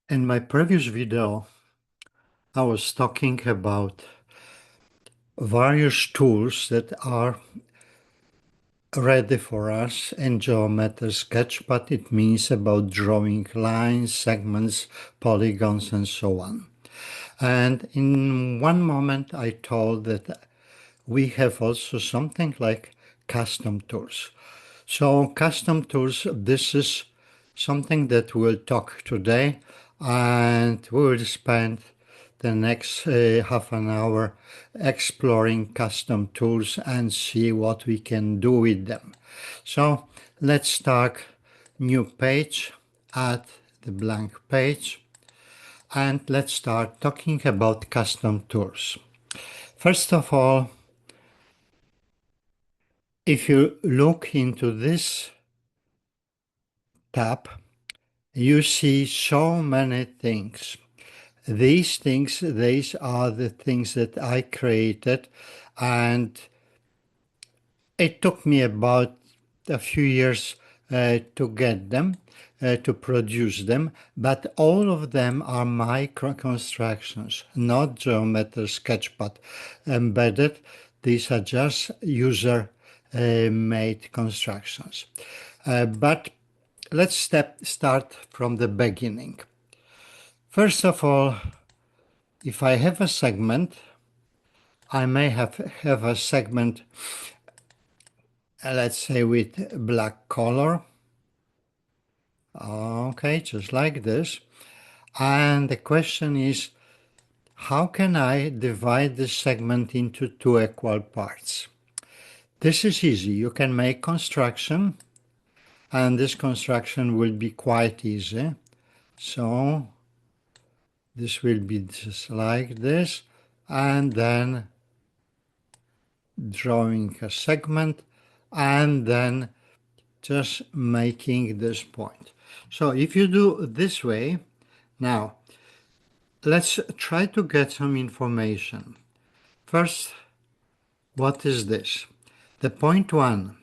In my previous video, I was talking about various tools that are ready for us in Geometry Sketch, but it means about drawing lines, segments, polygons, and so on. And in one moment, I told that we have also something like custom tools. So custom tools, this is something that we'll talk today, and we will spend the next half an hour exploring custom tools and see what we can do with them. So let's start new page, add the blank page, and let's start talking about custom tools. First of all, if you look into this tab, you see so many things. These are the things that I created, and it took me about a few years to get them, to produce them, but all of them are micro constructions, not Geometry Sketch, but embedded. These are just user made constructions. But let's start from the beginning. First of all, if I have a segment, I may have a segment, let's say with black color. Okay, just like this. And the question is, how can I divide this segment into two equal parts? This is easy. You can make construction, and this construction will be quite easy. So this will be just like this, and then drawing a segment, and then just making this point. So if you do this way, now let's try to get some information. First, what is this? The point 1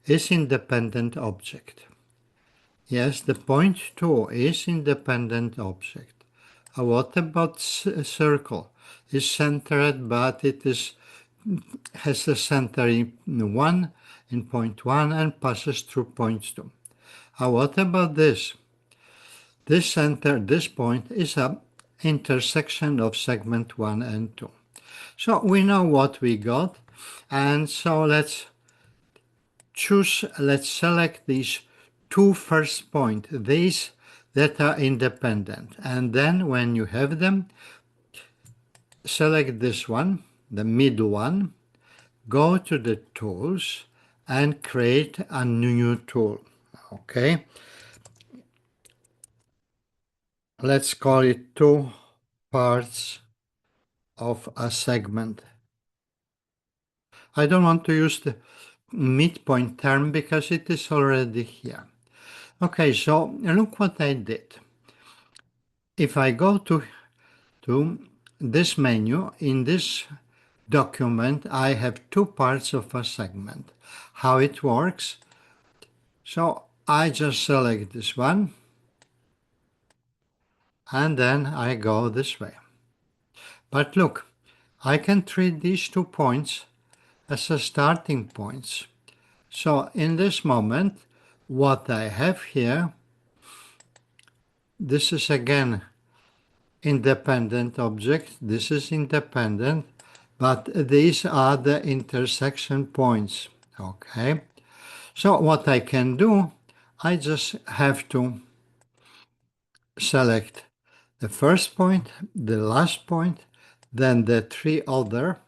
is independent object. Yes, the point 2 is independent object. What about circle? Is centered, but has a center in 1, in point 1, and passes through point 2. What about this? This point is a intersection of segment 1 and 2. So we know what we got, and so let's select these two first points, these that are independent, and then when you have them, select this one, the middle one, go to the tools and create a new tool. Okay, let's call it two parts of a segment. I don't want to use the midpoint term because it is already here. Okay, so look what I did. If I go to this menu, in this document, I have two parts of a segment. How it works? So I just select this one, and then I go this way. But look, I can treat these 2 points as a starting points. So in this moment, what I have here, this is again independent object, this is independent, but these are the intersection points. Okay, so what I can do, I just have to select the first point, the last point, then the 3 other.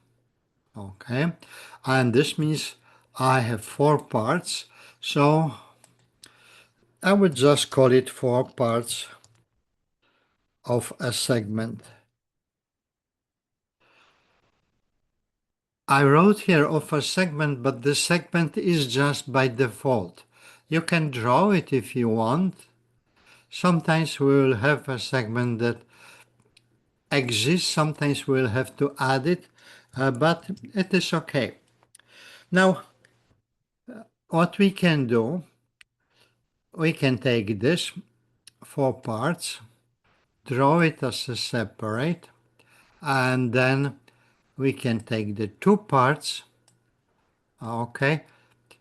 Okay, and this means I have 4 parts, so I would just call it 4 parts of a segment. I wrote here of a segment, but the segment is just by default. You can draw it if you want. Sometimes we will have a segment that exists, sometimes we'll have to add it, but it is okay. Now, what we can do, we can take this 4 parts, draw it as a separate, and then we can take the two parts. Okay,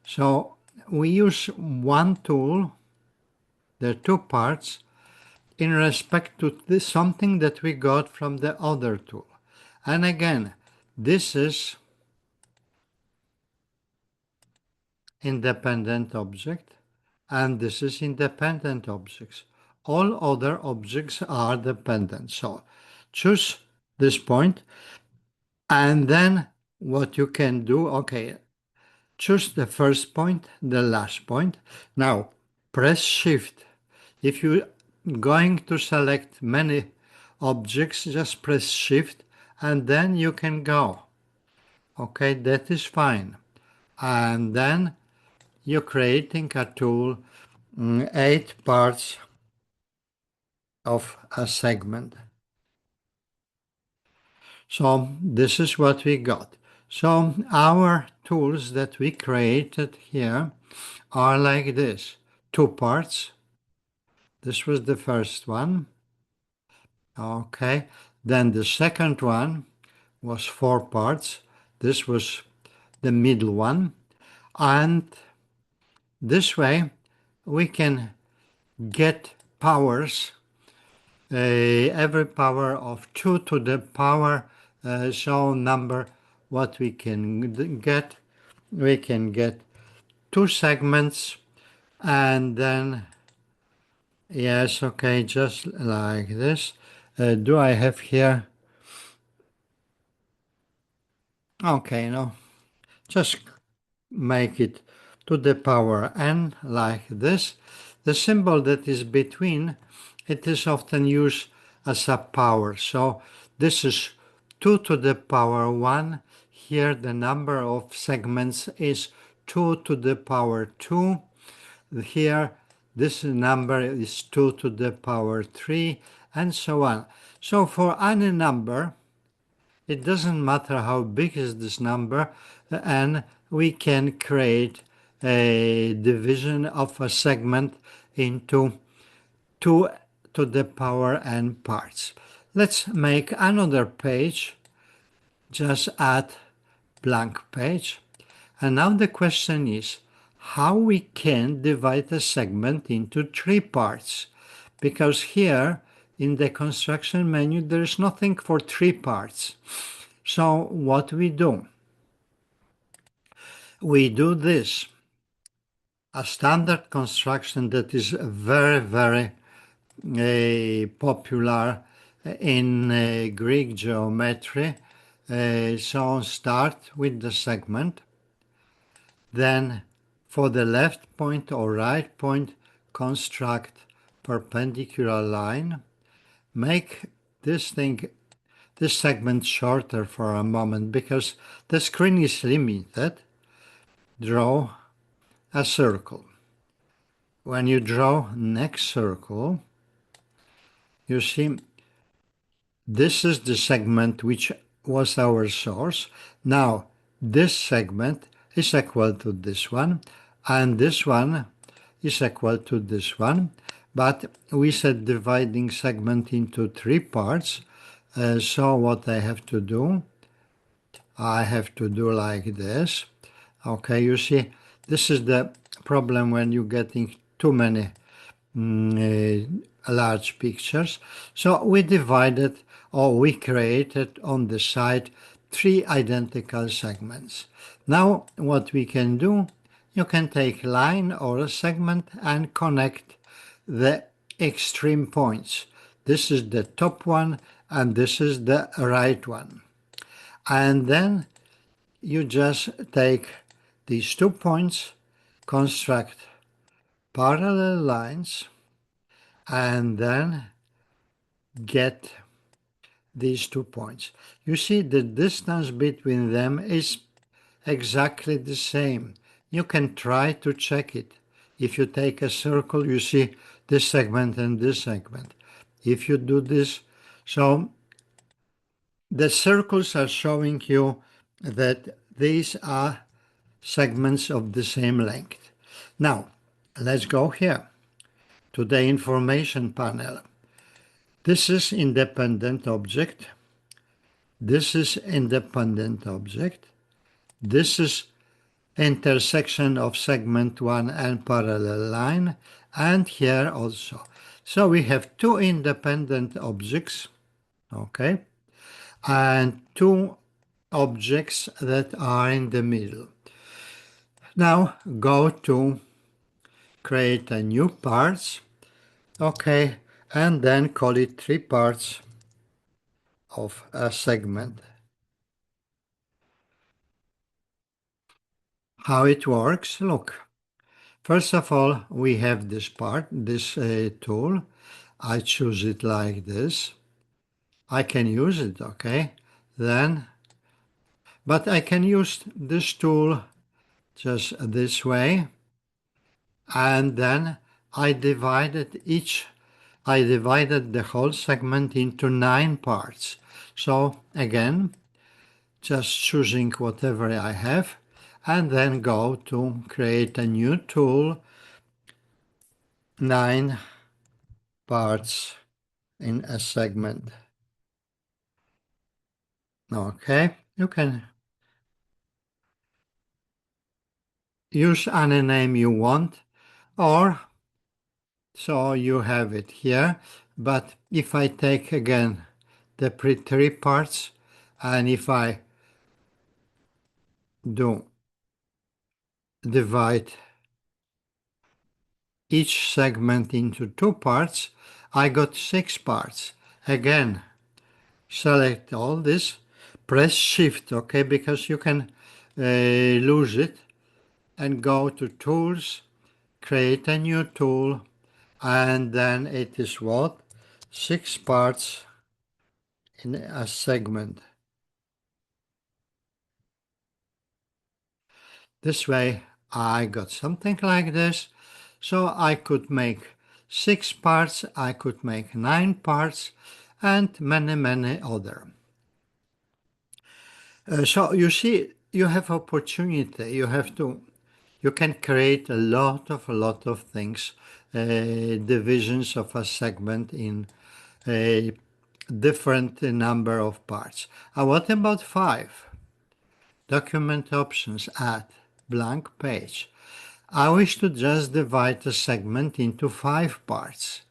so we use one tool, the two parts, in respect to this, something that we got from the other tool. And again, this is independent object, and this is independent objects. All other objects are dependent. So choose this point, and then what you can do, okay, choose the first point, the last point. Now press Shift. If you're going to select many objects, just press Shift and then you can go. Okay, that is fine. And then you're creating a tool, 8 parts of a segment. So this is what we got. So our tools that we created here are like this. 2 parts. This was the first one. Okay. Then the second one was 4 parts. This was the middle one. And this way we can get powers, every power of 2 to the power, so number what we can get. We can get 2 segments, and then yes, okay, just like this. Do I have here? Okay, no, just make it to the power n like this. The symbol that is between, it is often used as a power. So this is 2 to the power 1. Here the number of segments is 2 to the power 2. Here this number is 2 to the power 3, and so on. So for any number, it doesn't matter how big is this number, and we can create a division of a segment into 2 to the power n parts. Let's make another page. Just add blank page. And now the question is how we can divide a segment into 3 parts. Because here in the construction menu there is nothing for 3 parts. So what we do? We do this. A standard construction that is very, very popular in Greek geometry. So start with the segment. Then for the left point or right point, construct perpendicular line. Make this segment shorter for a moment because the screen is limited. Draw a circle. When you draw next circle, you see this is the segment which was our source. Now this segment is equal to this one, and this one is equal to this one, but we said dividing segment into 3 parts. So what I have to do like this. Okay, you see, this is the problem when you're getting too many large pictures. So we divided, or we created on the side 3 identical segments. Now what we can do, you can take line or a segment and connect the extreme points. This is the top one and this is the right one. And then you just take these 2 points, construct parallel lines, and then get these 2 points. You see the distance between them is exactly the same. You can try to check it. If you take a circle, you see this segment and this segment. If you do this, so the circles are showing you that these are segments of the same length. Now, let's go here to the information panel. This is independent object. This is independent object. This is intersection of segment 1 and parallel line, and here also. So we have two independent objects, okay, and two objects that are in the middle. Now go to create a new parts, okay, and then call it 3 parts of a segment. How it works, look. First of all, we have this part, this tool. I choose it like this. I can use it, okay? Then, but I can use this tool just this way. And then I divided the whole segment into 9 parts. So again, just choosing whatever I have, and then go to create a new tool, 9 parts in a segment. Okay, you can use any name you want, or so you have it here. But if I take again the 3 parts, and if I do divide each segment into 2 parts, I got 6 parts. Again, select all this, press shift, okay, because you can lose it, and go to tools, create a new tool, and then it is what? 6 parts in a segment. This way I got something like this. So I could make 6 parts, I could make 9 parts, and many other. So you see, you have opportunity. You can create a lot of things, divisions of a segment in a different number of parts. What about 5? Document options, add, blank page. I wish to just divide the segment into 5 parts.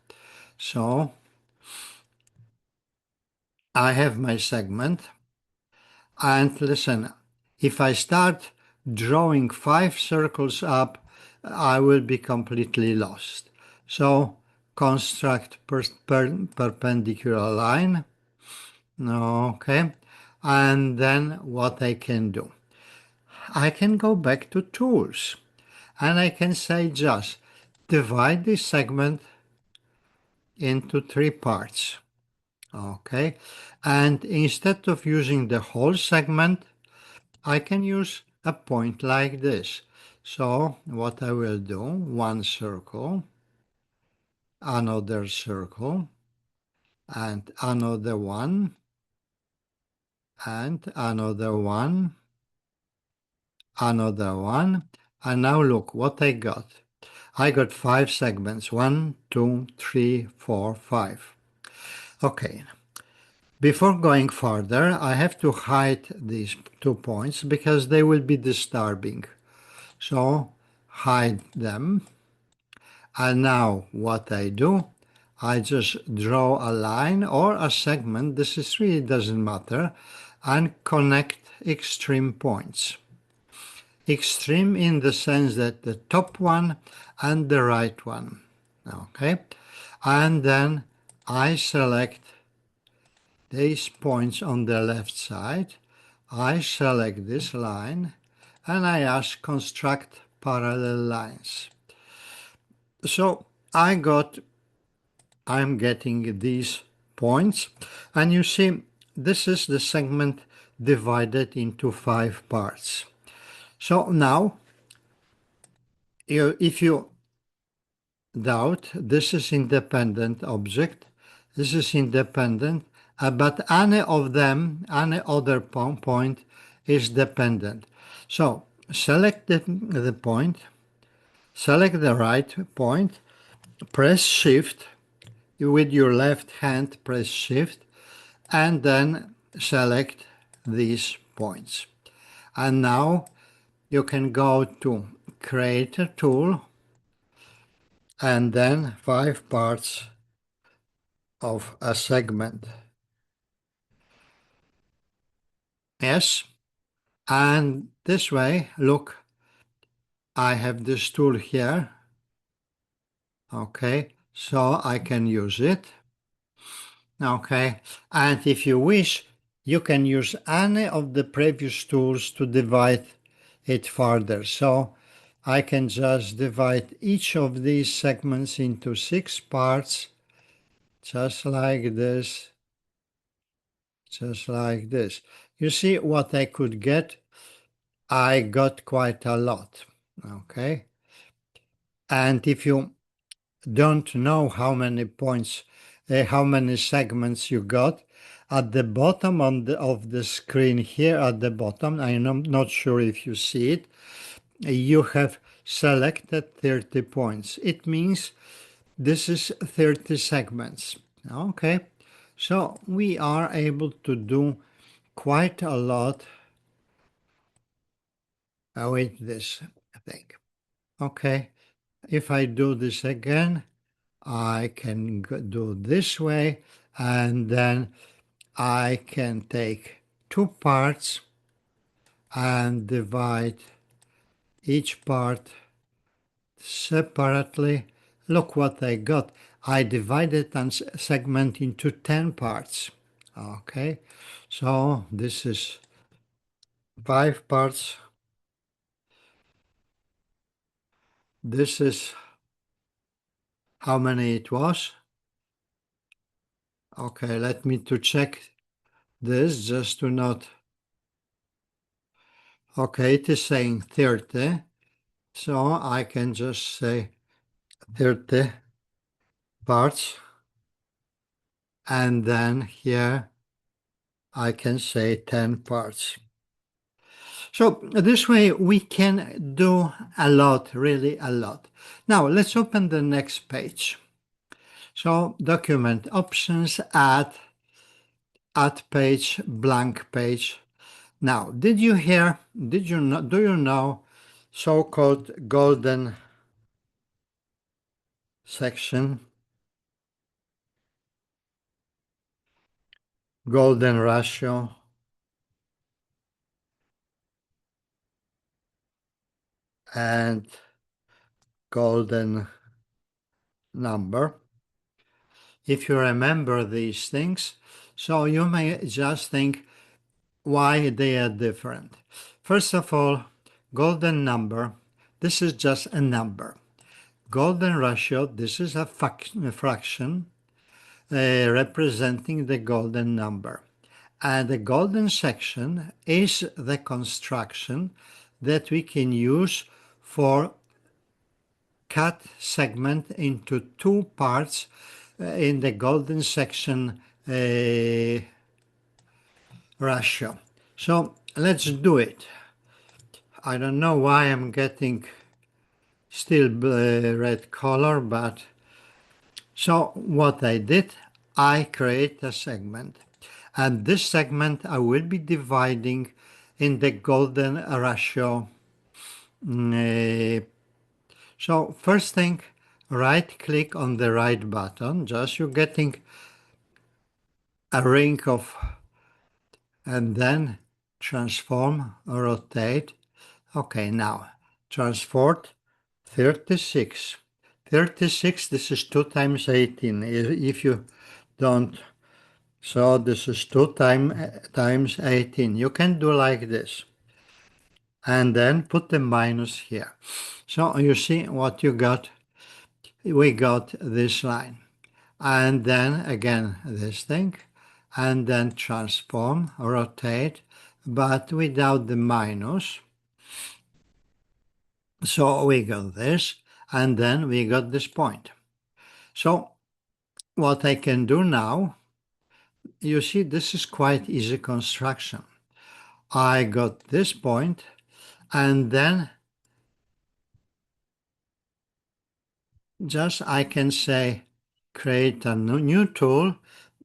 So I have my segment, and listen, if I start drawing 5 circles up, I will be completely lost. So construct perpendicular line. Okay, and then what I can do? I can go back to tools, and I can say just divide this segment into 3 parts. Okay, and instead of using the whole segment, I can use a point like this. So what I will do, one circle, another circle, and another one, and another one, another one, and now look what I got. I got 5 segments, 1, 2, 3, 4, 5. Okay, before going further, I have to hide these 2 points because they will be disturbing. So hide them. And now what I do, I just draw a line or a segment, this is really doesn't matter, and connect extreme points. Extreme in the sense that the top one and the right one. Okay, and then I select these points on the left side. I select this line and I ask construct parallel lines. So I'm getting these points, and you see this is the segment divided into 5 parts. So now if you doubt, this is independent object, this is independent, but any of them, any other point is dependent. So select the point, select the right point, press shift, with your left hand press shift and then select these points. And now you can go to create a tool and then 5 parts of a segment. Yes, and this way, look, I have this tool here. Okay, so I can use it. Okay, and if you wish, you can use any of the previous tools to divide it further. So I can just divide each of these segments into 6 parts, just like this, just like this. You see what I could get? I got quite a lot. Okay, and if you don't know how many points, how many segments you got, at the bottom of the screen here at the bottom, I'm not sure if you see it, you have selected 30 points. It means this is 30 segments. Okay, so we are able to do quite a lot with this thing. Okay, if I do this again, I can do this way, and then I can take 2 parts and divide each part separately. Look what I got. I divided and segment into 10 parts. Okay, so this is 5 parts. This is how many it was. Okay, let me to check this just to not. Okay, it is saying 30. So I can just say 30 parts, and then here I can say 10 parts. So this way we can do a lot, really a lot. Now let's open the next page. So document options, add page, blank page. Now, did you know, do you know so-called golden section, golden ratio, and golden number? If you remember these things, so you may just think why they are different. First of all, golden number, this is just a number. Golden ratio, this is a fraction representing the golden number. And the golden section is the construction that we can use for cut segment into 2 parts in the golden section ratio. So let's do it. I don't know why I'm getting still red color, but so what I did, I create a segment, and this segment I will be dividing in the golden ratio. So first thing, right click on the right button, just you're getting a ring of, and then transform, rotate. Okay, now transport 36. 36, this is 2 times 18. If you don't, so this is 2 times 18. You can do like this. And then put the minus here. So you see what you got? We got this line. And then again this thing. And then transform, rotate, but without the minus. So we got this, and then we got this point. So what I can do now, you see, this is quite easy construction. I got this point, and then just I can say create a new tool,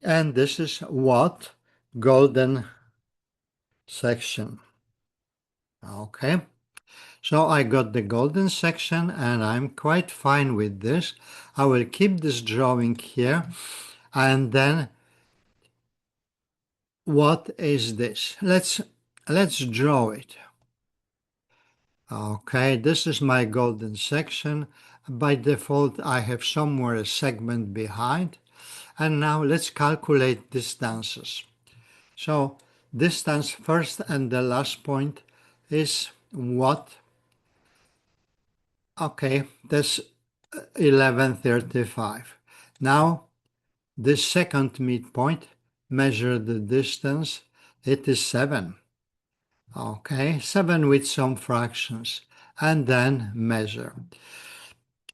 and this is what golden section. Okay, so I got the golden section and I'm quite fine with this. I will keep this drawing here, and then what is this? Let's draw it. Okay, this is my golden section. By default, I have somewhere a segment behind. And now let's calculate distances. So distance first and the last point is what? Okay, that's 1135. Now this second midpoint, measure the distance, it is 7. Okay, 7 with some fractions, and then measure.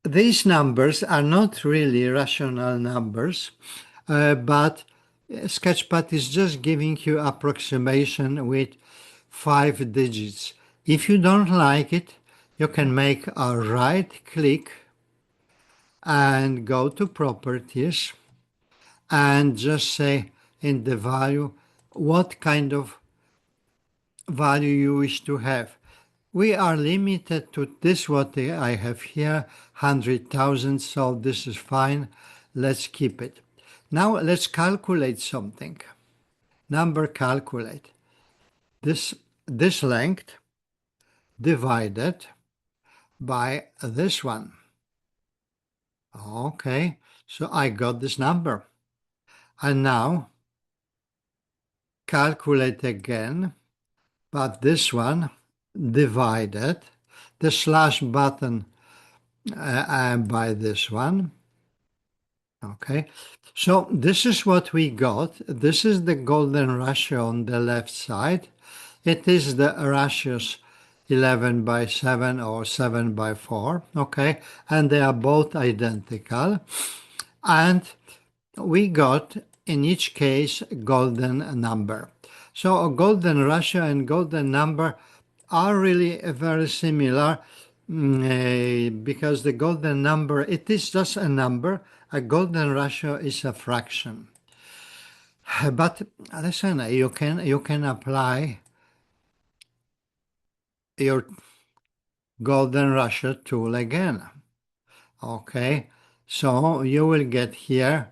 These numbers are not really rational numbers, but Sketchpad is just giving you approximation with 5 digits. If you don't like it, you can make a right click and go to properties and just say in the value what kind of value you wish to have. We are limited to this what I have here, 100,000, so this is fine. Let's keep it. Now let's calculate something. Number calculate. This length divided by this one. Okay, so I got this number. And now calculate again, but this one divided the slash button by this one. Okay, so this is what we got. This is the golden ratio on the left side. It is the ratios 11 by 7 or 7 by 4, okay, and they are both identical. And we got, in each case, golden number. So a golden ratio and golden number are really very similar because the golden number, it is just a number. A golden ratio is a fraction. But listen, you can apply your golden ratio tool again. Okay, so you will get here,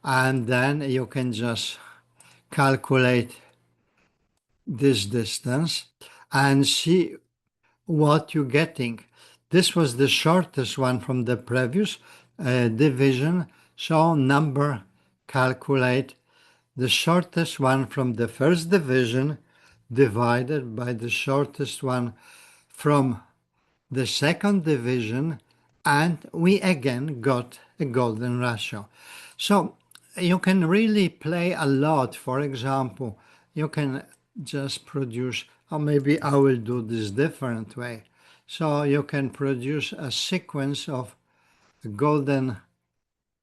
and then you can just calculate this distance and see what you're getting. This was the shortest one from the previous division, so number calculate the shortest one from the first division divided by the shortest one from the second division, and we again got a golden ratio. So you can really play a lot. For example, you can just produce, or maybe I will do this different way. So you can produce a sequence of golden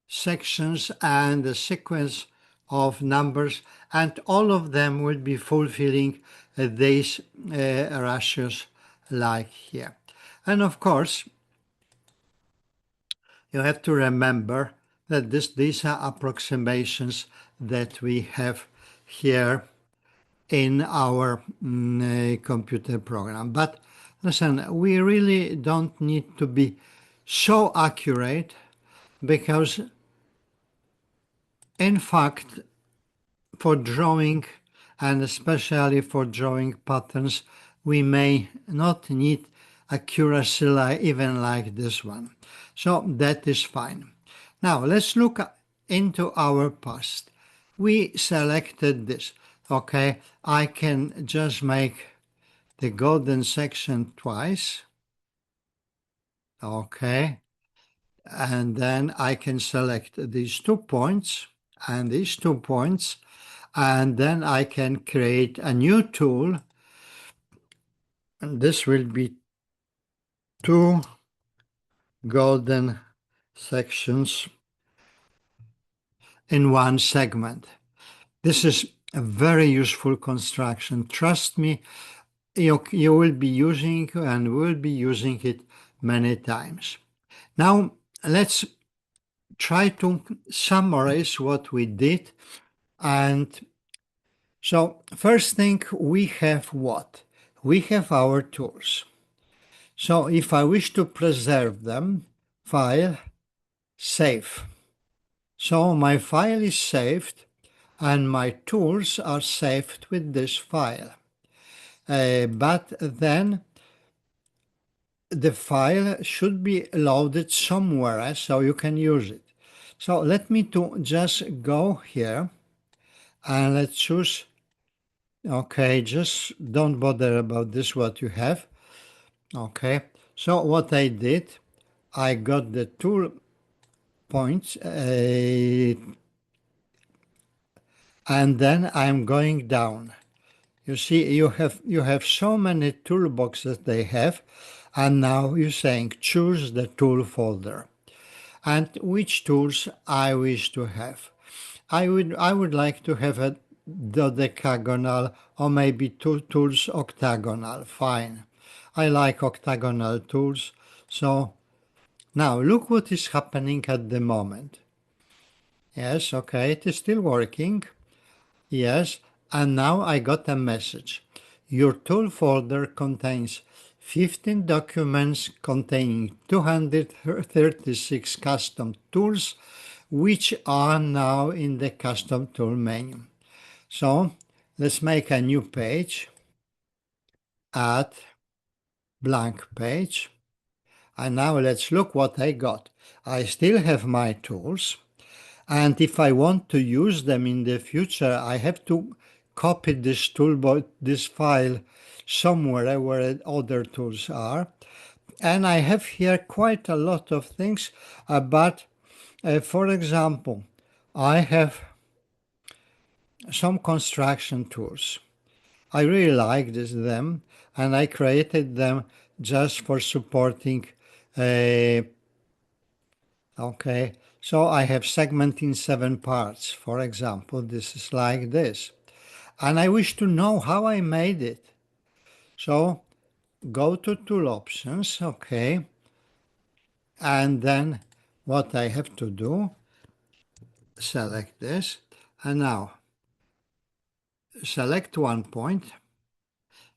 sections and a sequence of numbers, and all of them will be fulfilling these ratios like here. And of course, you have to remember that these are approximations that we have here in our computer program. But listen, we really don't need to be so accurate because, in fact, for drawing and especially for drawing patterns, we may not need accuracy even like this one. So that is fine. Now let's look into our past. We selected this. Okay, I can just make the golden section twice. Okay, and then I can select these 2 points and these 2 points, and then I can create a new tool, and this will be 2 golden sections in one segment. This is a very useful construction. Trust me, you will be using and will be using it many times. Now let's try to summarize what we did. And so, first thing, we have what? We have our tools. So, if I wish to preserve them, file, save. So, my file is saved and my tools are saved with this file. But then the file should be loaded somewhere so you can use it. So let me to just go here and let's choose. Okay, just don't bother about this what you have. Okay, so what I did, I got the tool points and then I'm going down. You see, you have so many toolboxes they have, and now you're saying choose the tool folder and which tools I wish to have. I would like to have a dodecagonal or maybe two tools octagonal. Fine. I like octagonal tools. So now look what is happening at the moment. Yes, okay, it is still working. Yes, and now I got a message. Your tool folder contains 15 documents containing 236 custom tools, which are now in the custom tool menu. So let's make a new page, add blank page, and now let's look what I got. I still have my tools. And if I want to use them in the future, I have to copy this this file somewhere where other tools are. And I have here quite a lot of things, but for example, I have some construction tools. I really like them, and I created them just for supporting uh, okay, so I have segment in 7 parts. For example, this is like this. And I wish to know how I made it. So go to tool options, okay. And then what I have to do, select this. And now select one point,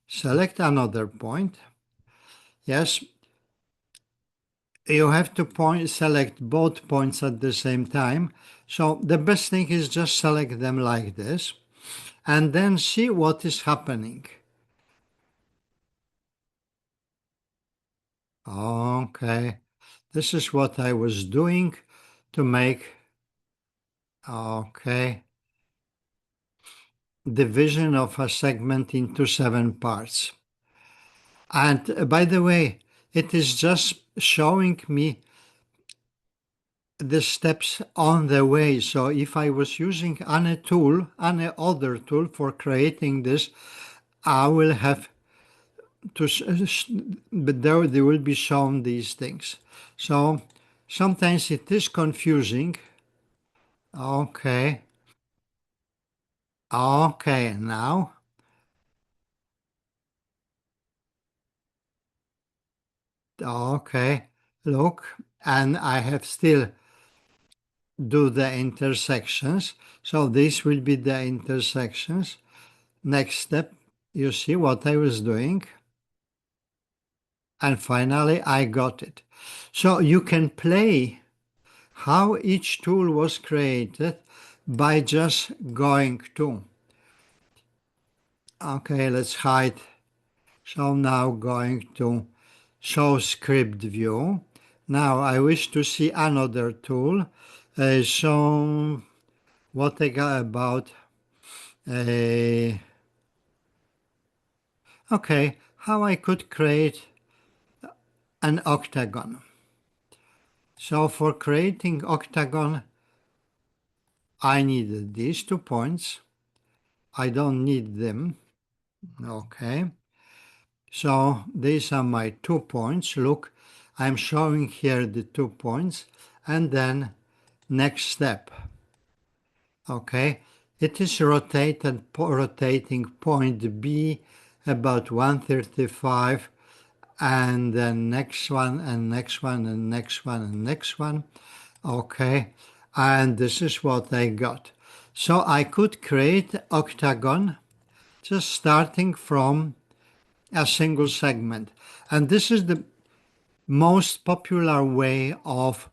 select another point. Yes, you have to select both points at the same time. So the best thing is just select them like this and then see what is happening. Okay, this is what I was doing to make, okay, division of a segment into 7 parts. And by the way, it is just showing me the steps on the way. So if I was using any tool, any other tool for creating this, I will have to, but there they will be shown these things. So sometimes it is confusing. Okay, okay, now, okay, look, and I have still do the intersections. So this will be the intersections. Next step, you see what I was doing. And finally, I got it. So you can play how each tool was created by just going to. Okay, let's hide. So now going to show script view. Now I wish to see another tool. So what I got about okay, how I could create an octagon. So for creating octagon, I needed these 2 points. I don't need them. Okay. So these are my 2 points. Look, I'm showing here the 2 points. And then next step. Okay. It is rotating point B about 135 and then next one and next one and next one and next one. Okay, and this is what I got. So I could create octagon just starting from a single segment. And this is the most popular way of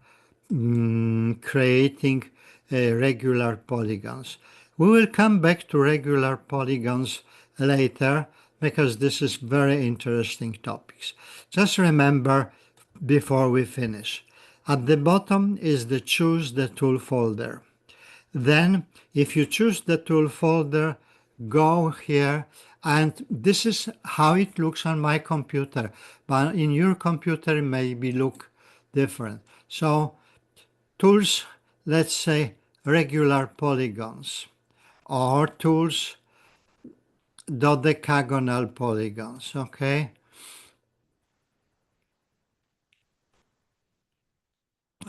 creating regular polygons. We will come back to regular polygons later because this is very interesting topics. Just remember before we finish. At the bottom is the choose the tool folder. Then if you choose the tool folder, go here, and this is how it looks on my computer, but in your computer it maybe look different. So tools, let's say regular polygons, or tools dodecagonal polygons, okay?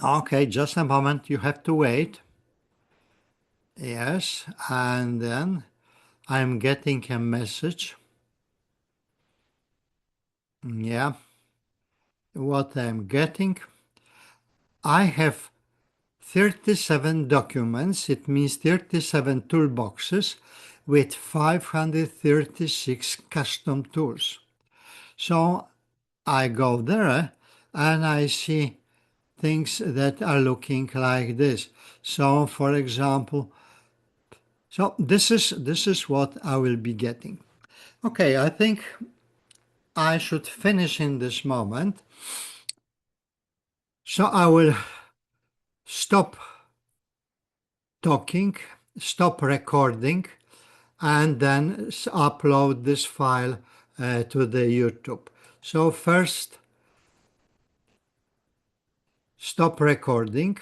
Okay, just a moment, you have to wait. Yes, and then I'm getting a message. Yeah, what I'm getting, I have 37 documents, it means 37 toolboxes with 536 custom tools. So I go there and I see things that are looking like this. So for example, so this is what I will be getting. Okay, I think I should finish in this moment. So I will stop talking, stop recording, and then upload this file to the YouTube. So first, stop recording.